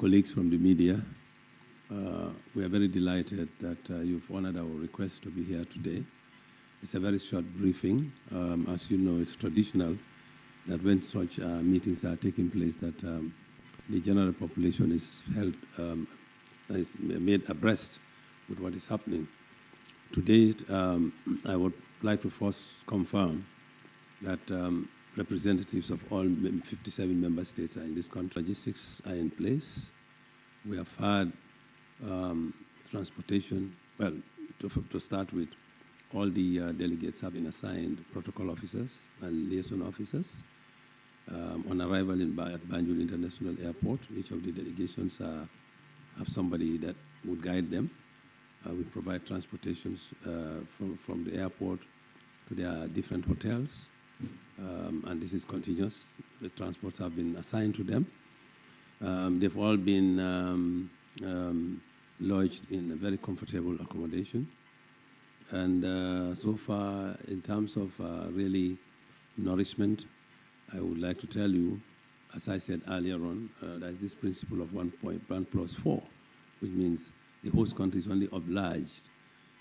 colleagues from the media. We are very delighted that you've honored our request to be here today. It's a very short briefing. As you know, it's traditional that when such meetings are taking place that the general population is held, is made abreast with what is happening. Today, I would like to first confirm that representatives of all 57 member states are in this country. Logistics are in place. We have had transportation. Well, to start with, all the delegates have been assigned protocol officers and liaison officers. On arrival at Banjul International Airport, each of the delegations have somebody that would guide them. We provide transportations from the airport to their different hotels, and this is continuous. The transports have been assigned to them. They've all been lodged in a very comfortable accommodation. And so far, in terms of really nourishment, I would like to tell you, as I said earlier on, there's this principle of 1+4, which means the host country is only obliged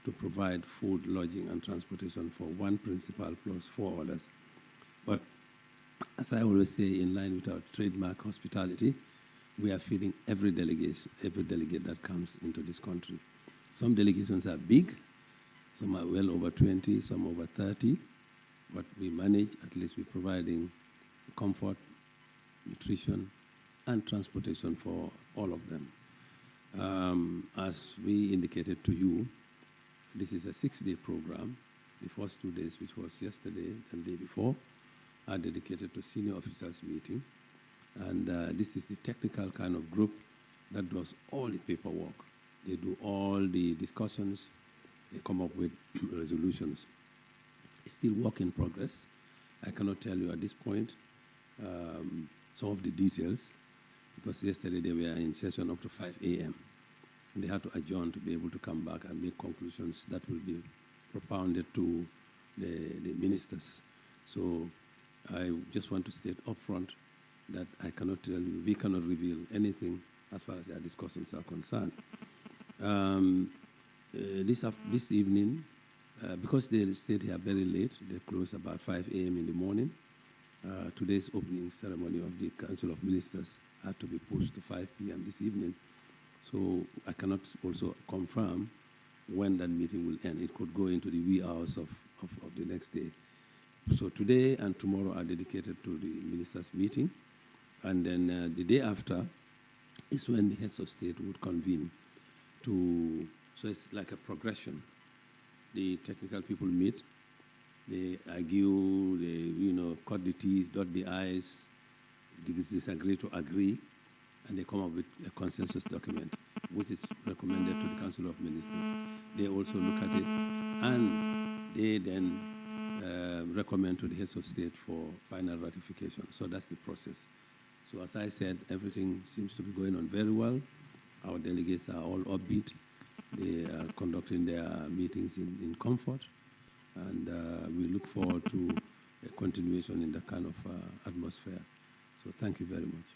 to provide food, lodging, and transportation for one principal plus 4 others. But as I always say, in line with our trademark hospitality, we are feeding every delegate that comes into this country. Some delegations are big, some are well over 20, some over 30, but we manage, at least we're providing comfort, nutrition, and transportation for all of them. As we indicated to you, this is a 6-day program. The first 2 days, which was yesterday and the day before, are dedicated to senior officers meeting. And this is the technical kind of group that does all the paperwork. They do all the discussions. They come up with resolutions. It's still work in progress. I cannot tell you at this point some of the details, because yesterday they were in session up to 5 a.m. and they had to adjourn to be able to come back and make conclusions that will be propounded to the ministers. So I just want to state up front that I cannot tell you, we cannot reveal anything as far as their discussions are concerned. This evening, because they stayed here very late, they closed about 5 a.m. in the morning. Today's opening ceremony of the Council of Ministers had to be pushed to 5 p.m. this evening. So I cannot also confirm when that meeting will end. It could go into the wee hours of the next day. So today and tomorrow are dedicated to the ministers' meeting. And then the day after is when the heads of state would convene so it's like a progression. The technical people meet, they argue, they cut the T's, dot the I's, disagree to agree, and they come up with a consensus document, which is recommended to the Council of Ministers. They also look at it, and they then recommend to the heads of state for final ratification. So that's the process. So as I said, everything seems to be going on very well. Our delegates are all upbeat. They are conducting their meetings in comfort, and we look forward to a continuation in that kind of atmosphere. So thank you very much.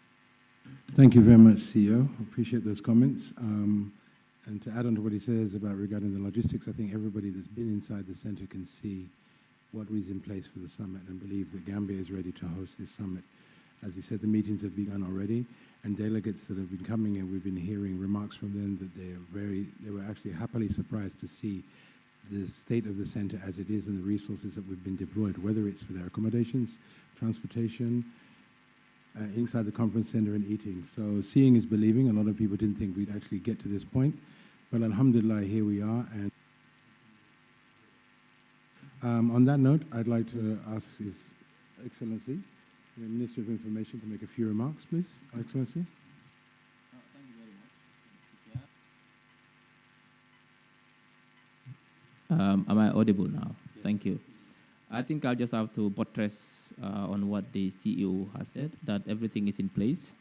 Thank you very much, CEO. I appreciate those comments. And to add on to what he says about regarding the logistics, I think everybody that's been inside the center can see what is in place for the summit and believe that Gambia is ready to host this summit. As he said, the meetings have begun already, and delegates that have been coming in, we've been hearing remarks from them that they were actually happily surprised to see the state of the center as it is and the resources that we've been deployed, whether it's for their accommodations, transportation, inside the conference center and eating. So seeing is believing. A lot of people didn't think we'd actually get to this point, but alhamdulillah, here we are. And on that note, I'd like to ask His Excellency, the Minister of Information, to make a few remarks, please. Excellency. Thank you very much. Am I audible now? Yes. Thank you. I think I'll just have to buttress on what the CEO has said, that everything is in place.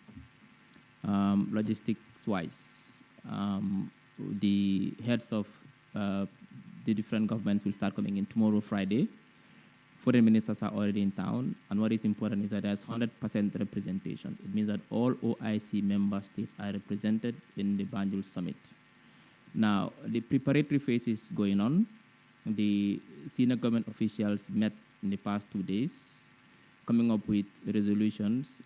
Logistics-wise, the heads of the different governments will start coming in tomorrow, Friday, foreign ministers are already in town, and what is important is that there's 100% representation. It means that all OIC member states are represented in the Banjul summit. Now, the preparatory phase is going on. The senior government officials met in the past 2 days, coming up with resolutions,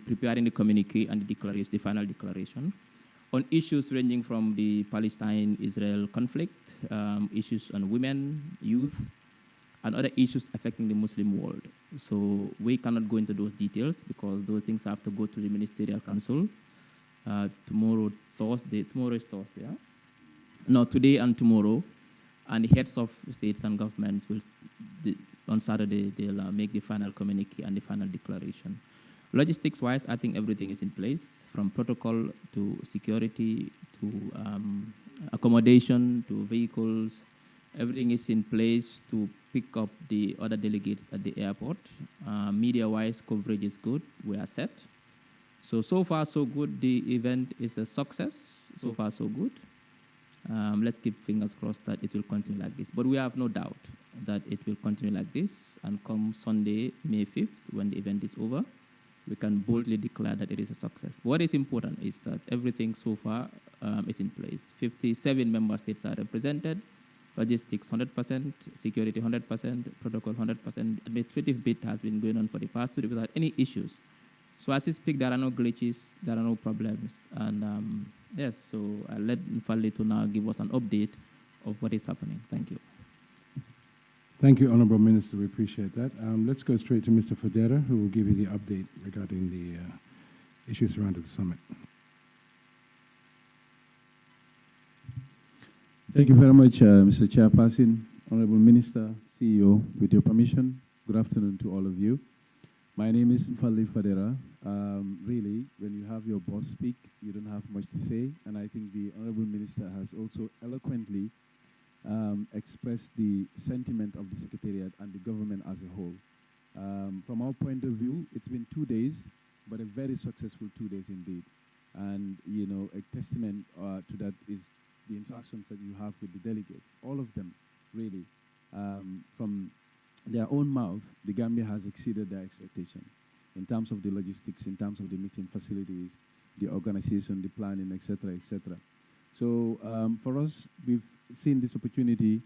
preparing the communique and the declaration, the final declaration, on issues ranging from the Palestine-Israel conflict, issues on women, youth, and other issues affecting the Muslim world. So we cannot go into those details because those things have to go to the Ministerial Council. Tomorrow is Thursday, huh? No, today and tomorrow, and the heads of states and governments will, on Saturday, they'll make the final communique and the final declaration. Logistics-wise, I think everything is in place, from protocol to security to accommodation to vehicles. Everything is in place to pick up the other delegates at the airport. Media-wise, coverage is good. We are set. So far, so good. The event is a success. So far, so good. Let's keep fingers crossed that it will continue like this. But we have no doubt that it will continue like this. And come Sunday, May 5th, when the event is over, we can boldly declare that it is a success. What is important is that everything so far is in place. 57 member states are represented. Logistics 100%, security 100%, protocol 100%. Administrative bit has been going on for the past 2 days without any issues. So as we speak, there are no glitches, there are no problems. And yes, so I'll let Nfali to now give us an update of what is happening. Thank you. Thank you, Honorable Minister. We appreciate that. Let's go straight to Mr. Federa, who will give you the update regarding the issues surrounding the summit. Thank you very much, Mr. Chairperson, Honorable Minister, CEO. With your permission, good afternoon to all of you. My name is Mfali Federa. Really, when you have your boss speak, you don't have much to say, and I think the Honorable Minister has also eloquently expressed the sentiment of the Secretariat and the government as a whole. From our point of view, it's been 2 days, but a very successful 2 days indeed. And, you know, a testament to that is the interactions that you have with the delegates, all of them, really. From their own mouth, the Gambia has exceeded their expectation in terms of the logistics, in terms of the meeting facilities, the organization, the planning, etc., etc. So for us, we've seen this opportunity.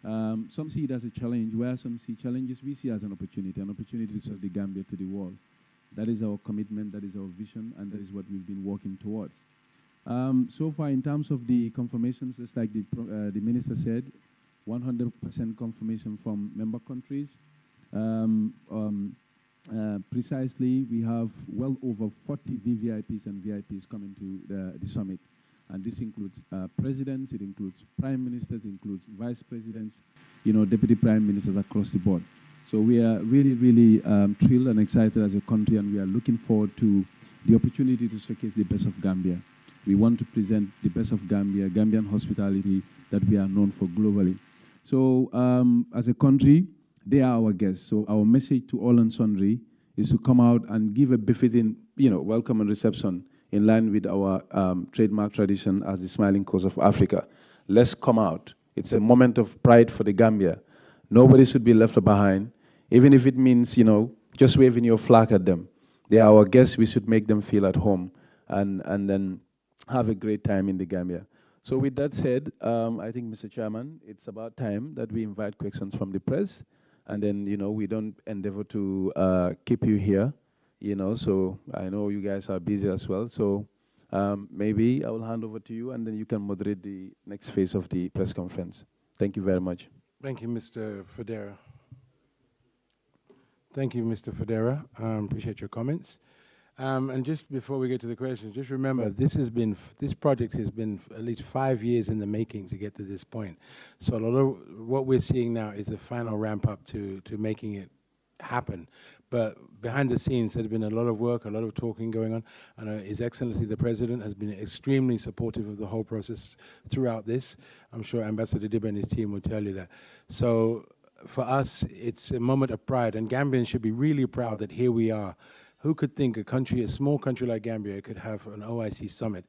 Some see it as a challenge, where some see challenges, we see as an opportunity to serve the Gambia to the world. That is our commitment, that is our vision, and that is what we've been working towards. So far, in terms of the confirmations, just like the Minister said, 100% confirmation from member countries. Precisely, we have well over 40 VVIPs and VIPs coming to the summit. And this includes presidents, it includes prime ministers, it includes vice presidents, you know, deputy prime ministers across the board. So we are really, really thrilled and excited as a country, and we are looking forward to the opportunity to showcase the best of Gambia. We want to present the best of Gambia, Gambian hospitality that we are known for globally. So as a country, they are our guests. So our message to all and sundry is to come out and give a befitting, you know, welcome and reception in line with our trademark tradition as the smiling coast of Africa. Let's come out. It's a moment of pride for the Gambia. Nobody should be left behind, even if it means, you know, just waving your flag at them. They are our guests. We should make them feel at home and then have a great time in the Gambia. So with that said, I think, Mr. Chairman, it's about time that we invite questions from the press, and then, you know, we don't endeavor to keep you here, you know, so I know you guys are busy as well. So maybe I will hand over to you, and then you can moderate the next phase of the press conference. Thank you very much. Thank you, Mr. Federa. Thank you, Mr. Federa. Appreciate your comments. And just before we get to the questions, just remember, this project has been at least 5 years in the making to get to this point. So a lot of what we're seeing now is the final ramp up to making it happen. But behind the scenes, there's been a lot of work, a lot of talking going on. And His Excellency the President has been extremely supportive of the whole process throughout this. I'm sure Ambassador Dibba and his team will tell you that. So for us, it's a moment of pride, and Gambians should be really proud that here we are. Who could think a small country like Gambia could have an OIC summit?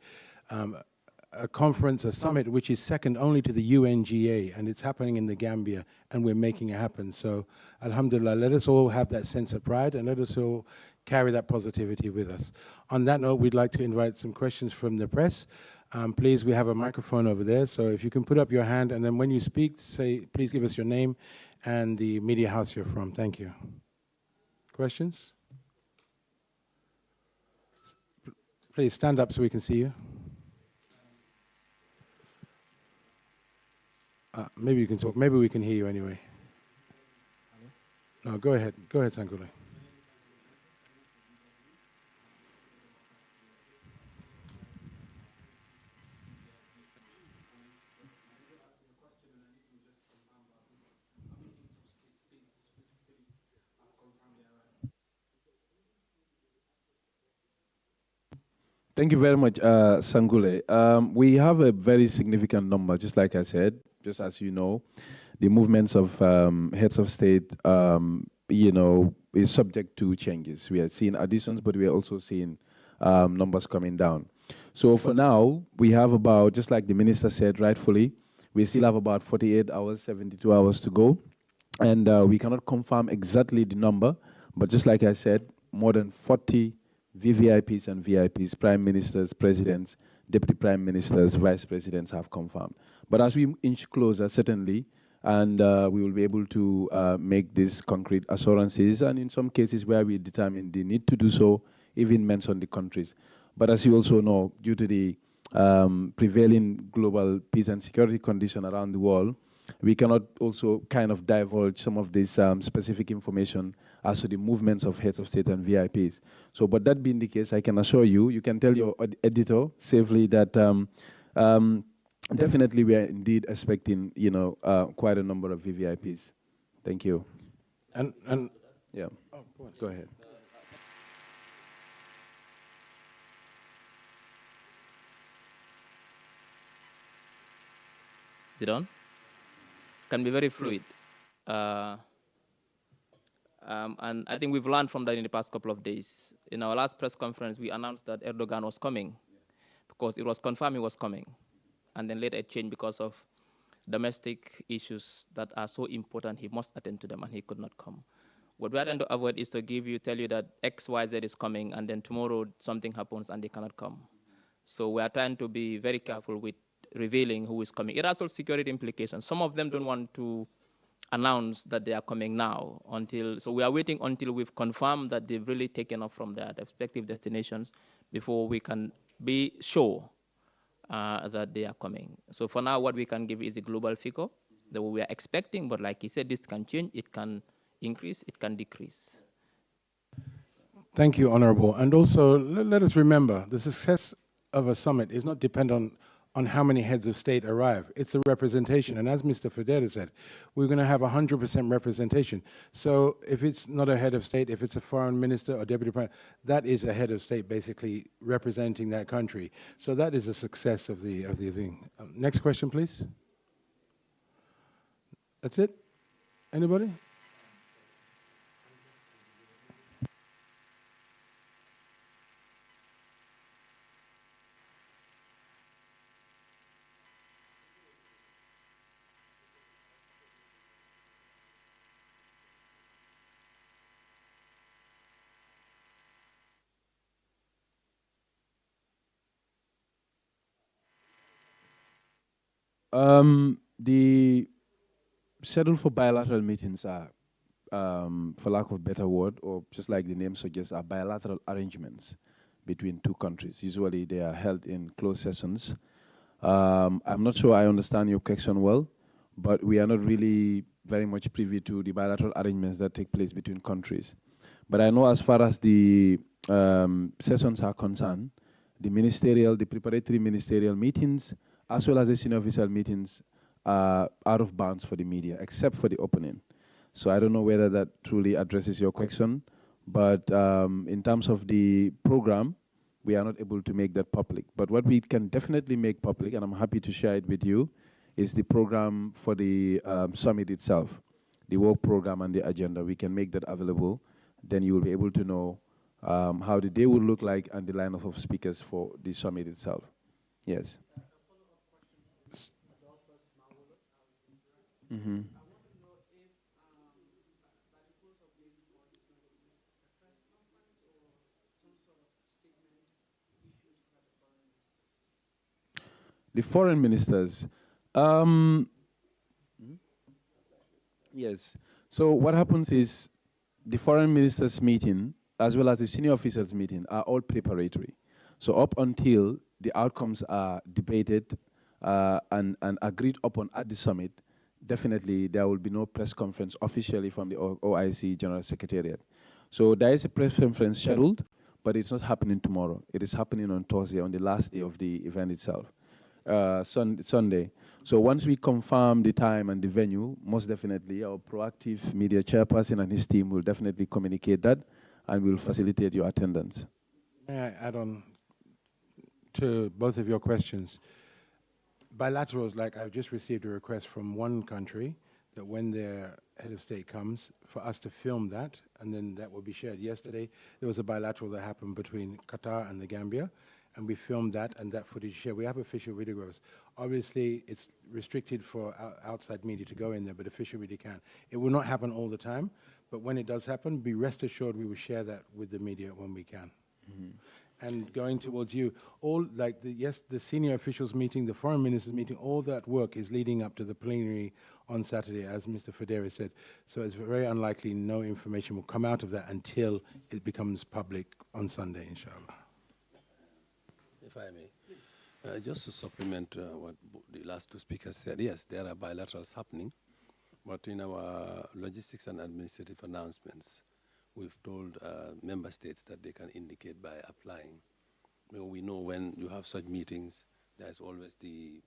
a conference, a summit, which is second only to the UNGA, and it's happening in the Gambia, and we're making it happen. So, alhamdulillah, let us all have that sense of pride, and let us all carry that positivity with us. On that note, we'd like to invite some questions from the press. Please, we have a microphone over there, so if you can put up your hand, and then when you speak, say, please give us your name and the media house you're from. Thank you. Questions? Please stand up so we can see you. Maybe you can talk. Maybe we can hear you anyway. No, go ahead. Go ahead, Sangule. Thank you very much, Sangule. We have a very significant number, just like I said, just as you know. The movements of heads of state, is subject to changes. We are seeing additions, but we are also seeing numbers coming down. So for now, we have about, just like the minister said rightfully, we still have about 48 hours, 72 hours to go. And we cannot confirm exactly the number, but just like I said, more than 40 VVIPs and VIPs, prime ministers, presidents, deputy prime ministers, vice presidents have confirmed. But as we inch closer, certainly, and we will be able to make these concrete assurances, and in some cases where we determine the need to do so, even mention the countries. But as you also know, due to the prevailing global peace and security condition around the world, we cannot also kind of divulge some of this specific information as to the movements of heads of state and VIPs. So, but that being the case, I can assure you, you can tell your editor safely that definitely we are indeed expecting, quite a number of VVIPs. Thank you. And yeah, go ahead. Is it on? Can be very fluid. And I think we've learned from that in the past couple of days. In our last press conference, we announced that Erdogan was coming because it was confirmed he was coming. And then later it changed because of domestic issues that are so important, he must attend to them, and he could not come. What we are trying to avoid is to tell you that X, Y, Z is coming, and then tomorrow something happens and they cannot come. So we are trying to be very careful with revealing who is coming. It has also security implications. Some of them don't want to announce that they are coming now so we are waiting until we've confirmed that they've really taken off from their respective destinations before we can be sure that they are coming. So for now, what we can give is a global figure that we are expecting, but like he said, this can change, it can increase, it can decrease. thank you, Honorable. And also, let us remember, the success of a summit is not dependent on how many heads of state arrive. It's the representation. And as Mr. Federa said, we're going to have 100% representation. So if it's not a head of state, if it's a foreign minister or deputy prime, that is a head of state basically representing that country. So that is a success of the thing. Next question, please. That's it? Anybody? The schedule for bilateral meetings are, for lack of a better word, or just like the name suggests, are bilateral arrangements between two countries. Usually they are held in closed sessions. I'm not sure I understand your question well, but we are not really very much privy to the bilateral arrangements that take place between countries. But I know as far as the sessions are concerned, the preparatory ministerial meetings, as well as the senior official meetings, are out of bounds for the media, except for the opening. So I don't know whether that truly addresses your question, but in terms of the program, we are not able to make that public. But what we can definitely make public, and I'm happy to share it with you, is the program for the summit itself, the work program and the agenda. We can make that available. Then you will be able to know how the day will look like and the lineup of speakers for the summit itself. Yes. Mm-hmm. The foreign ministers. Um, yes. So what happens is the foreign ministers meeting as well as the senior officers meeting are all preparatory. So up until the outcomes are debated and agreed upon at the summit, definitely there will be no press conference officially from the OIC General Secretariat. So there is a press conference scheduled, but it's not happening tomorrow. It is happening on Thursday, on the last day of the event itself. Sunday. So once we confirm the time and the venue, most definitely our proactive media chairperson and his team will definitely communicate that and will facilitate your attendance. May I add on to both of your questions? Bilaterals, like I've just received a request from one country that when their head of state comes, for us to film that, and then that will be shared. Yesterday, there was a bilateral that happened between Qatar and the Gambia, and we filmed that, and that footage shared. We have official videos. Obviously, it's restricted for outside media to go in there, but official media can. It will not happen all the time, but when it does happen, be rest assured we will share that with the media when we can. Mm-hmm. And going towards you, all like the senior officials meeting, the foreign ministers meeting, all that work is leading up to the plenary on Saturday, as Mr. Federa said. So it's very unlikely no information will come out of that until it becomes public on Sunday, inshallah. If I may, just to supplement what the last two speakers said, yes, there are bilaterals happening, but in our logistics and administrative announcements, we've told member states that they can indicate by applying. We know when you have such meetings, there's always the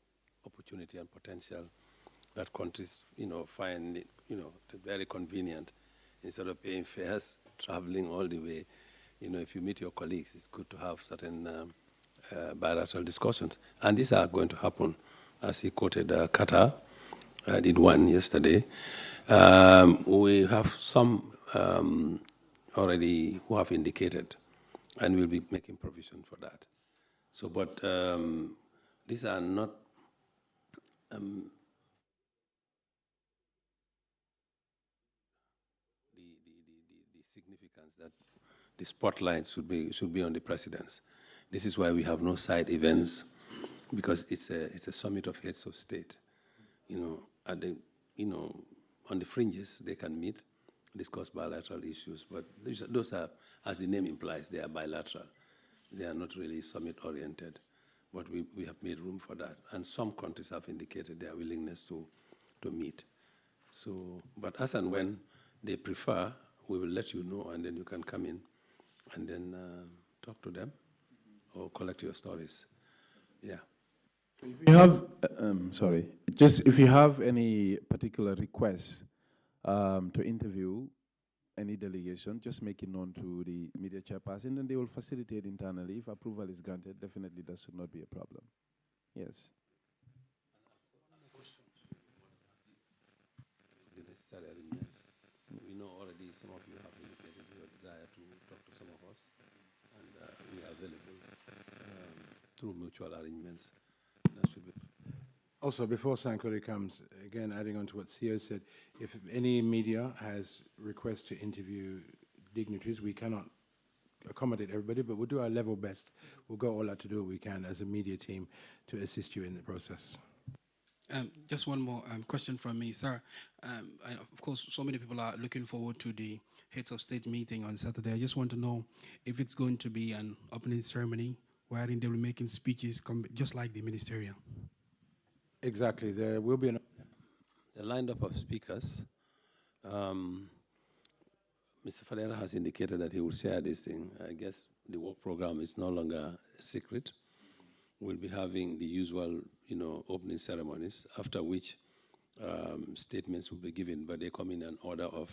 opportunity and potential that countries, find it, very convenient. Instead of paying fares, traveling all the way, if you meet your colleagues, it's good to have certain bilateral discussions. And these are going to happen, as he quoted Qatar, did one yesterday. We have some already who have indicated, and we'll be making provision for that. So, but these are not the significance that the spotlight should be on the presidents. This is why we have no side events, because it's a summit of heads of state. At the on the fringes they can meet, discuss bilateral issues, but those are, as the name implies, they are bilateral. They are not really summit-oriented, but we have made room for that. And some countries have indicated their willingness to meet. So, but as and when they prefer, we will let you know, and then you can come in and then talk to them or collect your stories. Yeah. If you have, if you have any particular requests to interview any delegation, just make it known to the media chairperson, and they will facilitate internally. If approval is granted, definitely that should not be a problem. Yes. The necessary arrangements. We know already some of you have indicated your desire to talk to some of us, and we are available through mutual arrangements. That should be. Also, before Sankore comes, again, adding on to what CEO said, if any media has requests to interview dignitaries, we cannot accommodate everybody, but we'll do our level best. We'll go all out to do what we can as a media team to assist you in the process. Just one more question from me, sir. Of course, so many people are looking forward to the heads of state meeting on Saturday. I just want to know if it's going to be an opening ceremony wherein they will be making speeches just like the ministerial. Exactly. There will be a lineup of speakers. Mr. Ferreira has indicated that he will share this thing. I guess the work program is no longer a secret. We'll be having the usual, opening ceremonies, after which statements will be given, but they come in an order of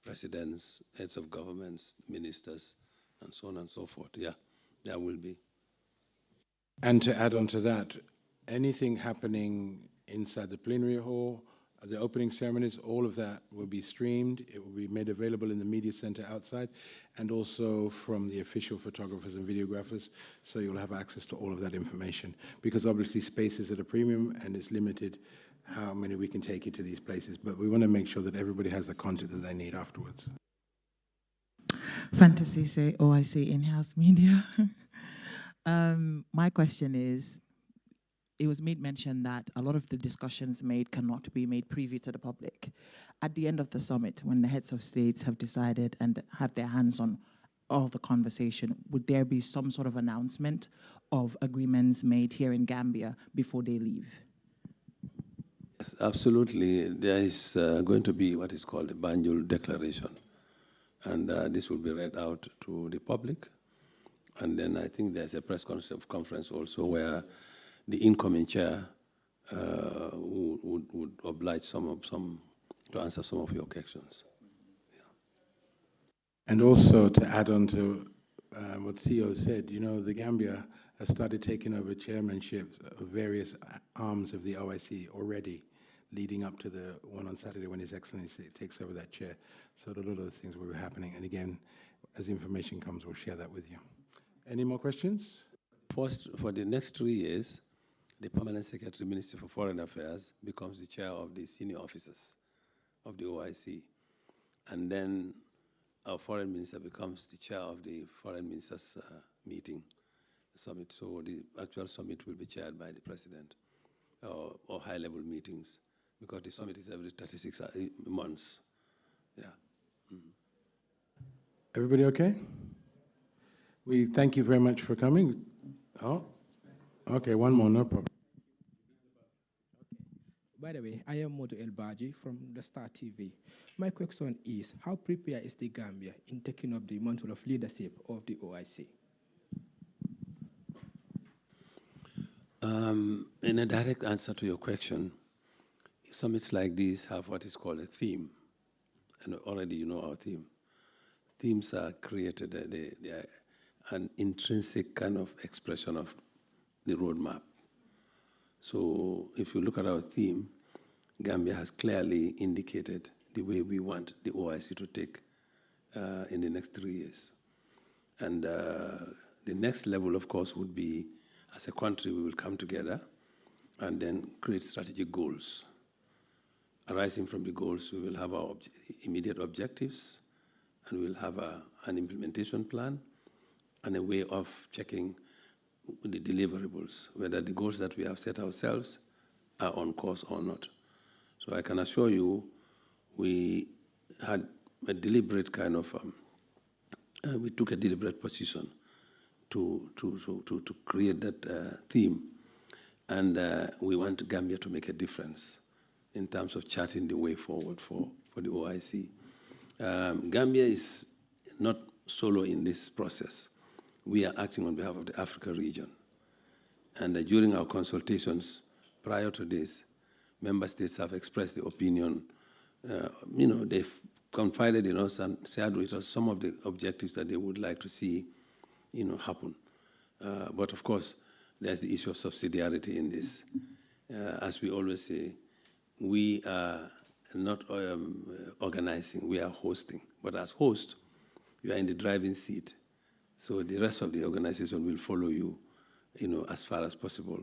presidents, heads of governments, ministers, and so on and so forth. Yeah, there will be. And to add on to that, anything happening inside the plenary hall, the opening ceremonies, all of that will be streamed. It will be made available in the media center outside, and also from the official photographers and videographers, so you'll have access to all of that information. Because obviously space is at a premium and it's limited how many we can take you to these places, but we want to make sure that everybody has the content that they need afterwards. Fantasy say OIC in-house media. My question is, it was made mention that a lot of the discussions made cannot be made privy to the public. At the end of the summit, when the heads of states have decided and have their hands on all the conversation, would there be some sort of announcement of agreements made here in Gambia before they leave? Yes, absolutely. There is going to be what is called a Banjul Declaration. And this will be read out to the public. And then I think there's a press conference also where the incoming chair would oblige some to answer some of your questions. Yeah. And also to add on to what CEO said, you know, the Gambia has started taking over chairmanship of various arms of the OIC already, leading up to the one on Saturday when His Excellency takes over that chair. So a lot of the things will be happening. And again, as information comes, we'll share that with you. Any more questions? First, for the next 3 years, the Permanent Secretary, Ministry for Foreign Affairs, becomes the chair of the senior officers of the OIC. And then our foreign minister becomes the chair of the foreign ministers meeting, summit. So the actual summit will be chaired by the president or high-level meetings, because the summit is every 36 months. Yeah. Mm-hmm. Everybody okay? We thank you very much for coming. Oh, okay, one more, no problem. By the way, I am Moto El Baji from the Star TV. My question is, how prepared is the Gambia in taking up the mantle of leadership of the OIC? In a direct answer to your question, summits like these have what is called a theme. And already you know our theme. Themes are created, they are an intrinsic kind of expression of the roadmap. So if you look at our theme, Gambia has clearly indicated the way we want the OIC to take in the next 3 years. And the next level, of course, would be, as a country, we will come together and then create strategic goals. Arising from the goals, we will have our immediate objectives, and we'll have an implementation plan and a way of checking the deliverables, whether the goals that we have set ourselves are on course or not. So I can assure you, we had a deliberate kind of, we took a deliberate position to create that theme. And we want Gambia to make a difference in terms of charting the way forward for the OIC. Gambia is not solo in this process. We are acting on behalf of the Africa region. And during our consultations prior to this, member states have expressed the opinion, they've confided in us and shared with us some of the objectives that they would like to see, happen. But of course, there's the issue of subsidiarity in this. As we always say, we are not organizing, we are hosting. But as host, you are in the driving seat. So the rest of the organization will follow you, as far as possible,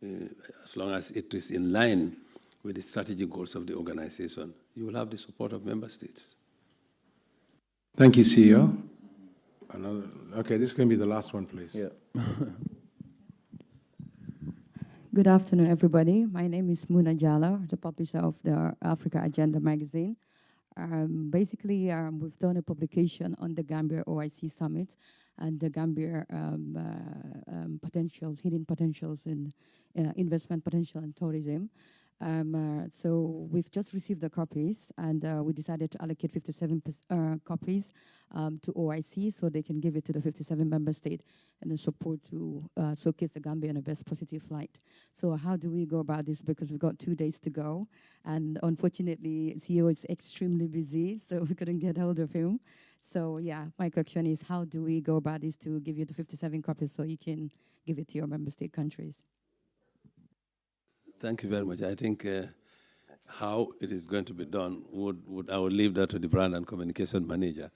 as long as it is in line with the strategic goals of the organization. You will have the support of member states. Thank you, CEO. Okay, this is going to be the last one, please. Yeah. Good afternoon, everybody. My name is Muna Jallo, the publisher of the Africa Agenda magazine. Basically, we've done a publication on the Gambia OIC Summit and the Gambia potentials, hidden potentials in investment potential and tourism. So we've just received the copies, and we decided to allocate 57 copies to OIC so they can give it to the 57 member state and support to showcase the Gambia in the best positive light. So how do we go about this? Because we've got 2 days to go, and unfortunately, CEO is extremely busy, so we couldn't get hold of him. So yeah, my question is, how do we go about this to give you the 57 copies so you can give it to your member state countries? Thank you very much. I think how it is going to be done, I would leave that to the brand and communication manager.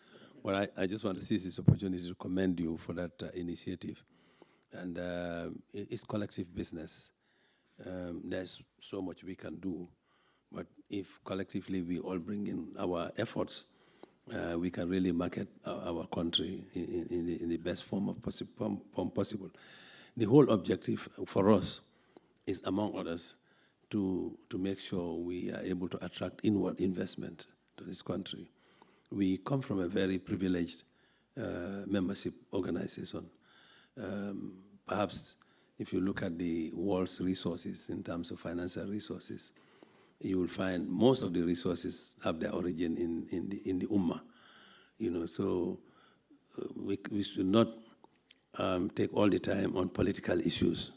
But I just want to seize this opportunity to commend you for that initiative. And it's collective business. There's so much we can do, but if collectively we all bring in our efforts, we can really market our country in the best form possible. The whole objective for us is, among others, to make sure we are able to attract inward investment to this country. We come from a very privileged membership organization. Perhaps if you look at the world's resources in terms of financial resources, you will find most of the resources have their origin in the Ummah. So we should not take all the time on political issues.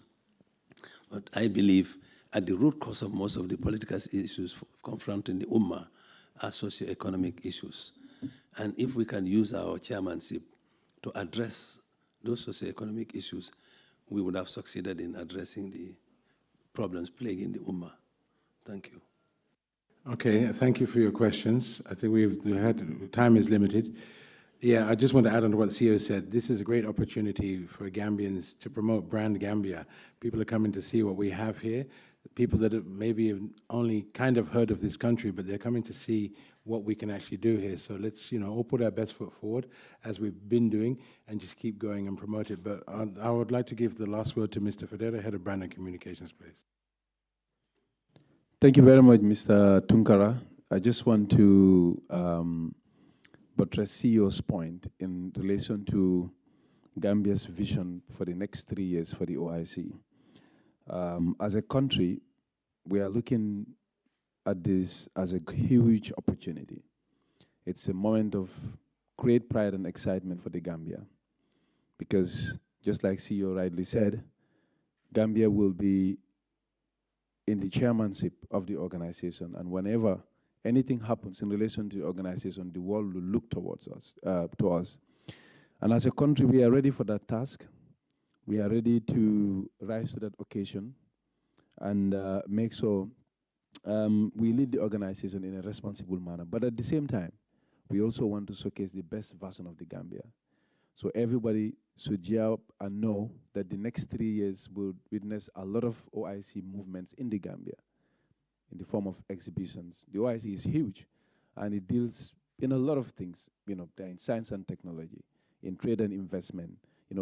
But I believe at the root cause of most of the political issues confronting the Ummah are socio-economic issues. And if we can use our chairmanship to address those socio-economic issues, we would have succeeded in addressing the problems plaguing the Ummah. Thank you. Okay, thank you for your questions. I think time is limited. Yeah, I just want to add on to what CEO said. This is a great opportunity for Gambians to promote brand Gambia. People are coming to see what we have here. People that have maybe only kind of heard of this country, but they're coming to see what we can actually do here. So let's, all put our best foot forward, as we've been doing, and just keep going and promote it. But I would like to give the last word to Mr. Federa, Head of Brand and Communications, please. Thank you very much, Mr. Tunkara. I just want to buttress CEO's point in relation to Gambia's vision for the next 3 years for the OIC. As a country, we are looking at this as a huge opportunity. It's a moment of great pride and excitement for the Gambia, because just like CEO rightly said, Gambia will be in the chairmanship of the organization, and whenever anything happens in relation to the organization, the world will look towards us, to us. And as a country, we are ready for that task. We are ready to rise to that occasion and make sure we lead the organization in a responsible manner. But at the same time, we also want to showcase the best version of the Gambia. So everybody should gear up and know that the next 3 years will witness a lot of OIC movements in the Gambia in the form of exhibitions. The OIC is huge, and it deals in a lot of things. They're in science and technology, in trade and investment,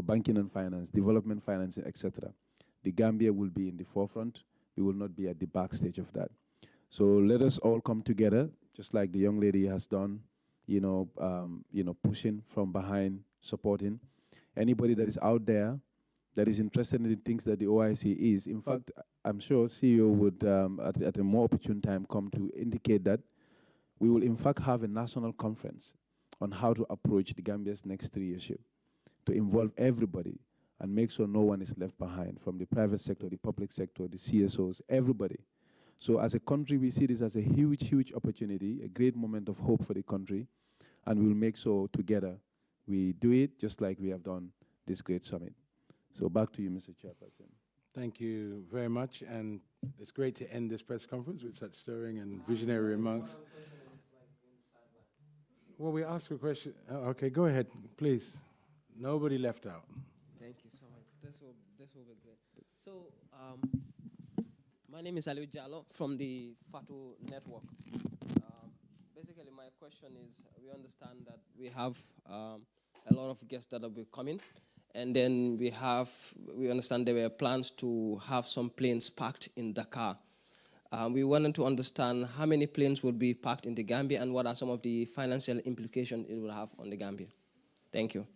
banking and finance, development financing, etc. The Gambia will be in the forefront. We will not be at the backstage of that. So let us all come together, just like the young lady has done, pushing from behind, supporting. Anybody that is out there that is interested in the things that the OIC is, in fact, I'm sure CEO would, at a more opportune time, come to indicate that we will, in fact, have a national conference on how to approach the Gambia's next 3 years, to involve everybody and make sure no one is left behind, from the private sector, the public sector, the CSOs, everybody. So as a country, we see this as a huge, huge opportunity, a great moment of hope for the country, and we'll make sure together we do it just like we have done this great summit. So back to you, Mr. Chairperson. Thank you very much, and it's great to end this press conference with such stirring and visionary remarks. Well, we asked a question. Okay, go ahead, please. Nobody left out. Thank you so much. This will be great. So, my name is Aliou Diallo from the FATU network. Basically, my question is, we understand that we have a lot of guests that will be coming, and then we understand there were plans to have some planes parked in Dakar. We wanted to understand how many planes will be parked in the Gambia and what are some of the financial implications it will have on the Gambia. Thank you.